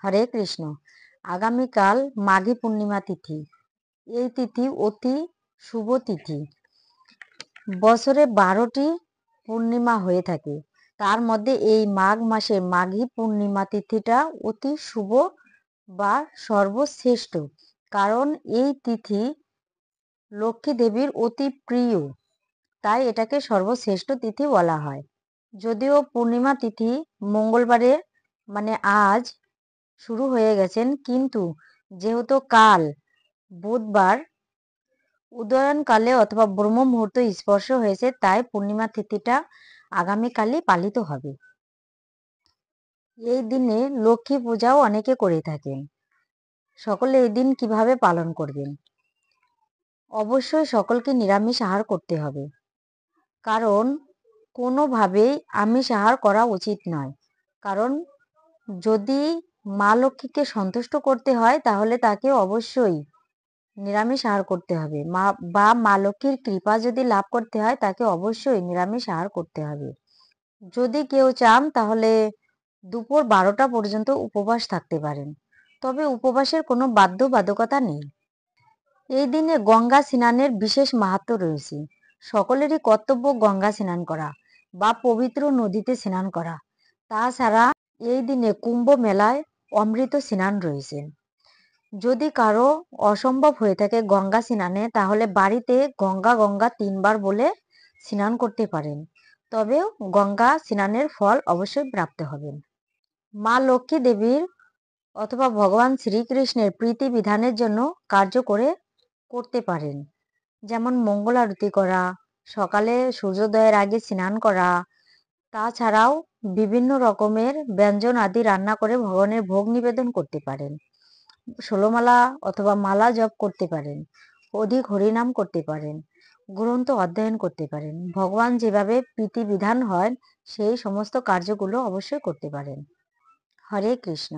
হরে কৃষ্ণ। আগামীকাল মাঘী পূর্ণিমা তিথি। এই তিথি অতি শুভ তিথি। বছরে 12টি পূর্ণিমা হয়ে থাকে, তার মধ্যে এই মাঘ মাসে মাঘী পূর্ণিমা তিথিটা অতি শুভ বা সর্বশ্রেষ্ঠ। কারণ এই তিথি লক্ষ্মী দেবীর অতি প্রিয়, তাই এটাকে সর্বশ্রেষ্ঠ তিথি বলা হয়। যদিও পূর্ণিমা তিথি মঙ্গলবারে মানে আজ শুরু হয়ে গেছেন, কিন্তু যেহেতু কাল বুধবার উদয়নকালে অথবা ব্রহ্ম মুহূর্ত স্পর্শ হয়েছে, তাই পূর্ণিমা তিথিটা আগামীকালই পালিত হবে। এই দিনে লক্ষ্মী পূজাও অনেকে করে থাকেন। সকলে এই দিন কিভাবে পালন করবেন? অবশ্যই সকলকে নিরামিষ আহার করতে হবে, কারণ কোনোভাবেই আমিষ আহার করা উচিত নয়। কারণ যদি মা লক্ষ্মীকে সন্তুষ্ট করতে হয়, তাহলে তাকে অবশ্যই নিরামিষ আহার করতে হবে। মা লক্ষ্মীর কৃপা যদি লাভ করতে হয়, তাকে অবশ্যই নিরামিষ আহার করতে হবে। যদি কেউ চান তাহলে দুপুর 12টা পর্যন্ত উপবাস থাকতে পারেন, তবে উপবাসের কোনো বাধ্যবাধকতা নেই। এই দিনে গঙ্গা স্নানের বিশেষ মাহাত্ম্য রয়েছে। সকলেরই কর্তব্য গঙ্গা স্নান করা বা পবিত্র নদীতে স্নান করা। তাছাড়া এই দিনে কুম্ভ মেলায় অমৃত স্নান রয়েছে। যদি কারো অসম্ভব হয়ে থাকে গঙ্গা স্নানে, তাহলে বাড়িতে গঙ্গা গঙ্গা 3বার বলে স্নান করতে পারেন, তবেও গঙ্গা স্নানের ফল অবশ্যই প্রাপ্ত হবেন। মা লক্ষ্মী দেবীর অথবা ভগবান শ্রীকৃষ্ণের প্রীতি বিধানের জন্য কার্য করতে পারেন, যেমন মঙ্গল আরতি করা, সকালে সূর্যোদয়ের আগে স্নান করা। তাছাড়াও বিভিন্ন রকমের ব্যঞ্জন আদি রান্না করে ভগবানের ভোগ নিবেদন করতে পারেন। 16 মালা অথবা মালা জপ করতে পারেন, অধিক হরিনাম করতে পারেন, গ্রন্থ অধ্যয়ন করতে পারেন। ভগবান যেভাবে প্রীতি বিধান হয় সেই সমস্ত কার্যগুলো অবশ্যই করতে পারেন। হরে কৃষ্ণ।